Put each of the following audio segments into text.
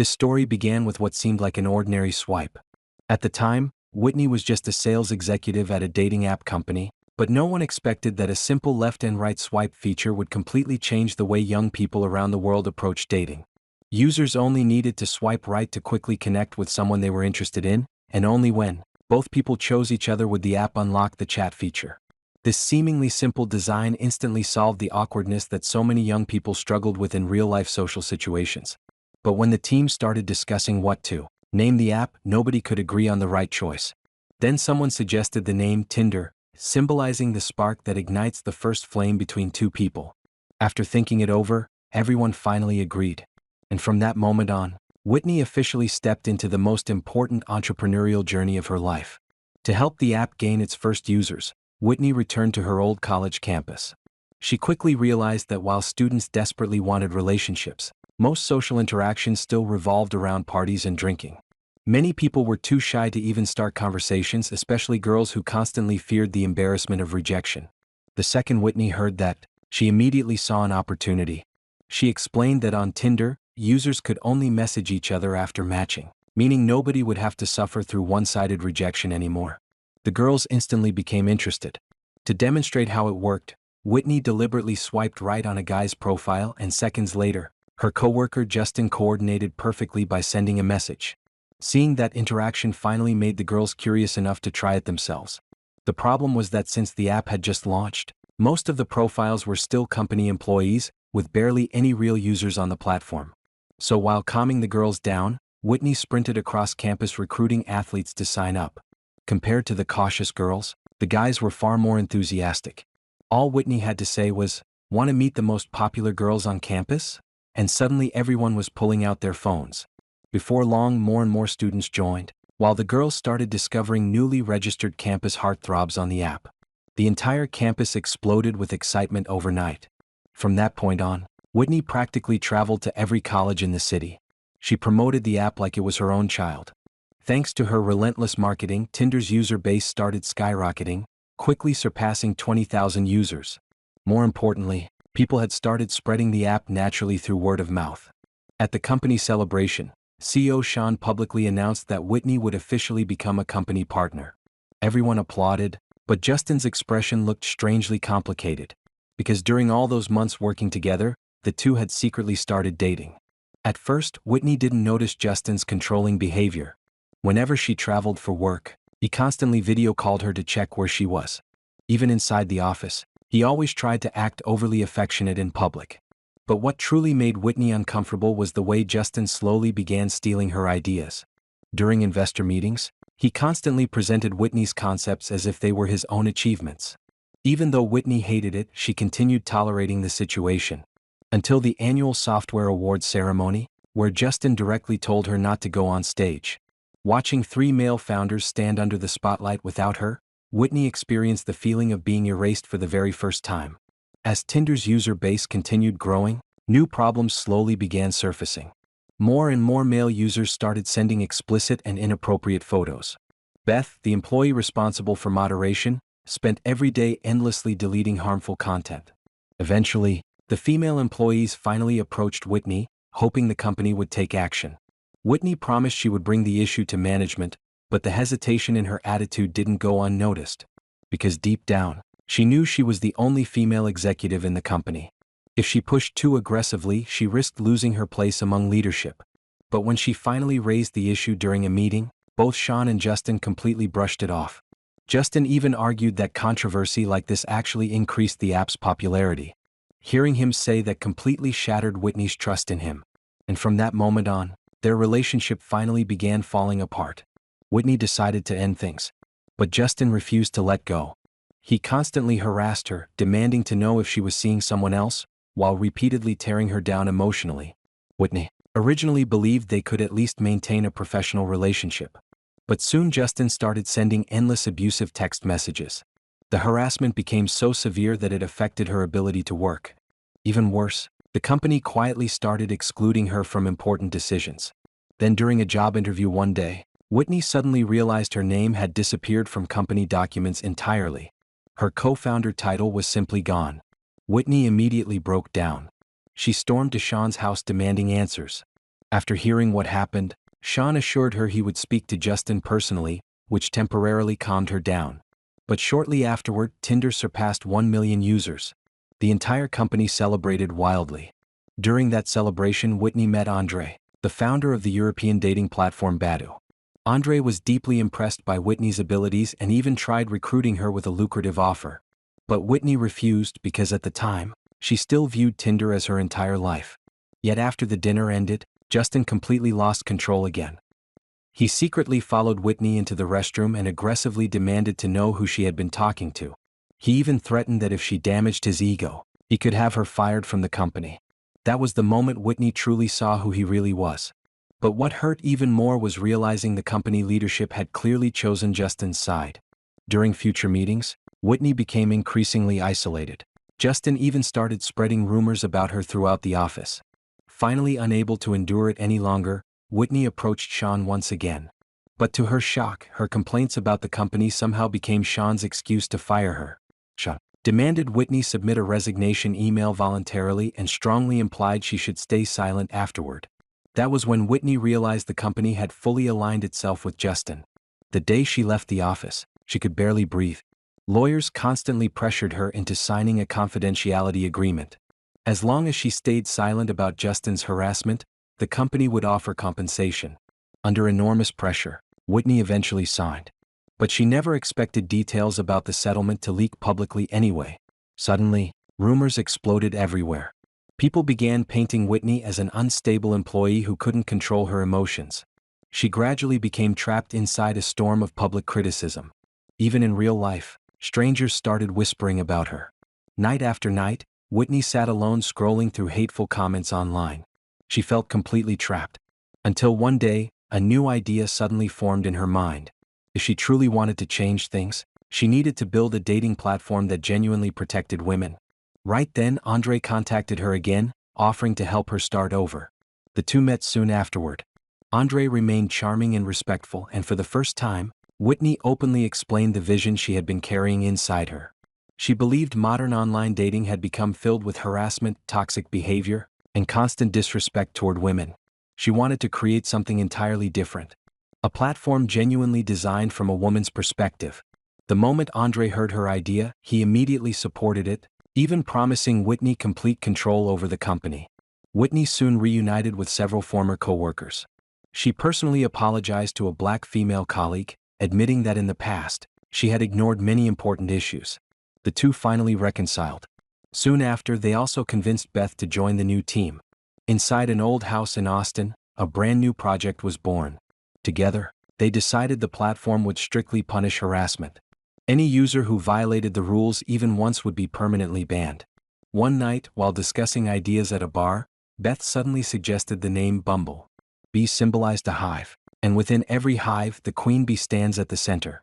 This story began with what seemed like an ordinary swipe. At the time, Whitney was just a sales executive at a dating app company, but no one expected that a simple left and right swipe feature would completely change the way young people around the world approach dating. Users only needed to swipe right to quickly connect with someone they were interested in, and only when both people chose each other would the app unlock the chat feature. This seemingly simple design instantly solved the awkwardness that so many young people struggled with in real-life social situations. But when the team started discussing what to name the app, nobody could agree on the right choice. Then someone suggested the name Tinder, symbolizing the spark that ignites the first flame between two people. After thinking it over, everyone finally agreed. And from that moment on, Whitney officially stepped into the most important entrepreneurial journey of her life. To help the app gain its first users, Whitney returned to her old college campus. She quickly realized that while students desperately wanted relationships, most social interactions still revolved around parties and drinking. Many people were too shy to even start conversations, especially girls who constantly feared the embarrassment of rejection. The second Whitney heard that, she immediately saw an opportunity. She explained that on Tinder, users could only message each other after matching, meaning nobody would have to suffer through one-sided rejection anymore. The girls instantly became interested. To demonstrate how it worked, Whitney deliberately swiped right on a guy's profile, and seconds later, her coworker Justin coordinated perfectly by sending a message. Seeing that interaction finally made the girls curious enough to try it themselves. The problem was that since the app had just launched, most of the profiles were still company employees, with barely any real users on the platform. So while calming the girls down, Whitney sprinted across campus recruiting athletes to sign up. Compared to the cautious girls, the guys were far more enthusiastic. All Whitney had to say was, "Want to meet the most popular girls on campus?" And suddenly everyone was pulling out their phones. Before long, more and more students joined, while the girls started discovering newly registered campus heartthrobs on the app. The entire campus exploded with excitement overnight. From that point on, Whitney practically traveled to every college in the city. She promoted the app like it was her own child. Thanks to her relentless marketing, Tinder's user base started skyrocketing, quickly surpassing 20,000 users. More importantly, people had started spreading the app naturally through word of mouth. At the company celebration, CEO Sean publicly announced that Whitney would officially become a company partner. Everyone applauded, but Justin's expression looked strangely complicated, because during all those months working together, the two had secretly started dating. At first, Whitney didn't notice Justin's controlling behavior. Whenever she traveled for work, he constantly video called her to check where she was. Even inside the office, he always tried to act overly affectionate in public. But what truly made Whitney uncomfortable was the way Justin slowly began stealing her ideas. During investor meetings, he constantly presented Whitney's concepts as if they were his own achievements. Even though Whitney hated it, she continued tolerating the situation. Until the annual Software Awards ceremony, where Justin directly told her not to go on stage. Watching three male founders stand under the spotlight without her, Whitney experienced the feeling of being erased for the very first time. As Tinder's user base continued growing, new problems slowly began surfacing. More and more male users started sending explicit and inappropriate photos. Beth, the employee responsible for moderation, spent every day endlessly deleting harmful content. Eventually, the female employees finally approached Whitney, hoping the company would take action. Whitney promised she would bring the issue to management, but the hesitation in her attitude didn't go unnoticed. Because deep down, she knew she was the only female executive in the company. If she pushed too aggressively, she risked losing her place among leadership. But when she finally raised the issue during a meeting, both Sean and Justin completely brushed it off. Justin even argued that controversy like this actually increased the app's popularity. Hearing him say that completely shattered Whitney's trust in him. And from that moment on, their relationship finally began falling apart. Whitney decided to end things. But Justin refused to let go. He constantly harassed her, demanding to know if she was seeing someone else, while repeatedly tearing her down emotionally. Whitney originally believed they could at least maintain a professional relationship. But soon Justin started sending endless abusive text messages. The harassment became so severe that it affected her ability to work. Even worse, the company quietly started excluding her from important decisions. Then during a job interview one day, Whitney suddenly realized her name had disappeared from company documents entirely. Her co-founder title was simply gone. Whitney immediately broke down. She stormed to Sean's house demanding answers. After hearing what happened, Sean assured her he would speak to Justin personally, which temporarily calmed her down. But shortly afterward, Tinder surpassed 1 million users. The entire company celebrated wildly. During that celebration, Whitney met Andre, the founder of the European dating platform Badoo. Andre was deeply impressed by Whitney's abilities and even tried recruiting her with a lucrative offer. But Whitney refused because at the time, she still viewed Tinder as her entire life. Yet after the dinner ended, Justin completely lost control again. He secretly followed Whitney into the restroom and aggressively demanded to know who she had been talking to. He even threatened that if she damaged his ego, he could have her fired from the company. That was the moment Whitney truly saw who he really was. But what hurt even more was realizing the company leadership had clearly chosen Justin's side. During future meetings, Whitney became increasingly isolated. Justin even started spreading rumors about her throughout the office. Finally unable to endure it any longer, Whitney approached Sean once again. But to her shock, her complaints about the company somehow became Sean's excuse to fire her. Sean demanded Whitney submit a resignation email voluntarily and strongly implied she should stay silent afterward. That was when Whitney realized the company had fully aligned itself with Justin. The day she left the office, she could barely breathe. Lawyers constantly pressured her into signing a confidentiality agreement. As long as she stayed silent about Justin's harassment, the company would offer compensation. Under enormous pressure, Whitney eventually signed. But she never expected details about the settlement to leak publicly anyway. Suddenly, rumors exploded everywhere. People began painting Whitney as an unstable employee who couldn't control her emotions. She gradually became trapped inside a storm of public criticism. Even in real life, strangers started whispering about her. Night after night, Whitney sat alone scrolling through hateful comments online. She felt completely trapped. Until one day, a new idea suddenly formed in her mind. If she truly wanted to change things, she needed to build a dating platform that genuinely protected women. Right then, Andre contacted her again, offering to help her start over. The two met soon afterward. Andre remained charming and respectful, and for the first time, Whitney openly explained the vision she had been carrying inside her. She believed modern online dating had become filled with harassment, toxic behavior, and constant disrespect toward women. She wanted to create something entirely different. A platform genuinely designed from a woman's perspective. The moment Andre heard her idea, he immediately supported it, even promising Whitney complete control over the company. Whitney soon reunited with several former co-workers. She personally apologized to a black female colleague, admitting that in the past, she had ignored many important issues. The two finally reconciled. Soon after, they also convinced Beth to join the new team. Inside an old house in Austin, a brand new project was born. Together, they decided the platform would strictly punish harassment. Any user who violated the rules even once would be permanently banned. One night, while discussing ideas at a bar, Beth suddenly suggested the name Bumble. Bee symbolized a hive, and within every hive, the queen bee stands at the center.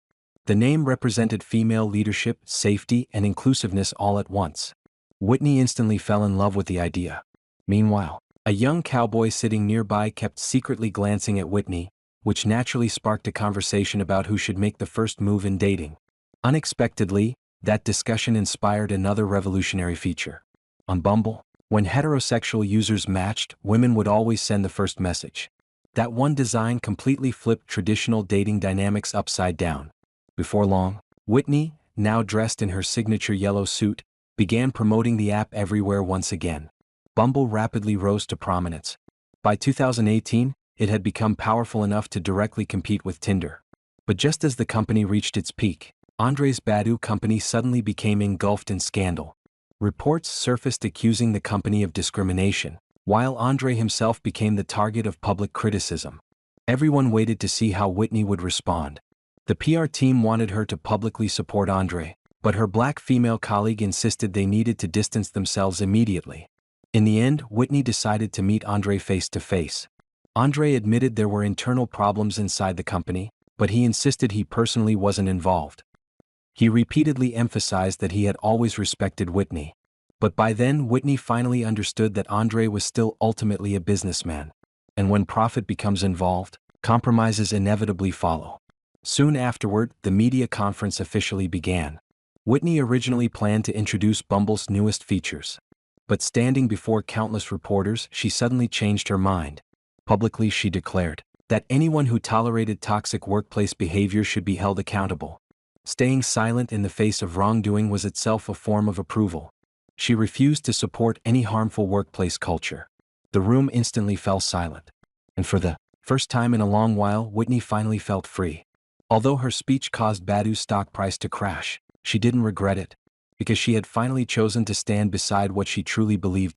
The name represented female leadership, safety, and inclusiveness all at once. Whitney instantly fell in love with the idea. Meanwhile, a young cowboy sitting nearby kept secretly glancing at Whitney, which naturally sparked a conversation about who should make the first move in dating. Unexpectedly, that discussion inspired another revolutionary feature. On Bumble, when heterosexual users matched, women would always send the first message. That one design completely flipped traditional dating dynamics upside down. Before long, Whitney, now dressed in her signature yellow suit, began promoting the app everywhere once again. Bumble rapidly rose to prominence. By 2018, it had become powerful enough to directly compete with Tinder. But just as the company reached its peak, Andre's Badoo company suddenly became engulfed in scandal. Reports surfaced accusing the company of discrimination, while Andre himself became the target of public criticism. Everyone waited to see how Whitney would respond. The PR team wanted her to publicly support Andre, but her black female colleague insisted they needed to distance themselves immediately. In the end, Whitney decided to meet Andre face to face. Andre admitted there were internal problems inside the company, but he insisted he personally wasn't involved. He repeatedly emphasized that he had always respected Whitney. But by then, Whitney finally understood that Andre was still ultimately a businessman. And when profit becomes involved, compromises inevitably follow. Soon afterward, the media conference officially began. Whitney originally planned to introduce Bumble's newest features. But standing before countless reporters, she suddenly changed her mind. Publicly, she declared that anyone who tolerated toxic workplace behavior should be held accountable. Staying silent in the face of wrongdoing was itself a form of approval. She refused to support any harmful workplace culture. The room instantly fell silent. And for the first time in a long while, Whitney finally felt free. Although her speech caused Badu's stock price to crash, she didn't regret it, because she had finally chosen to stand beside what she truly believed.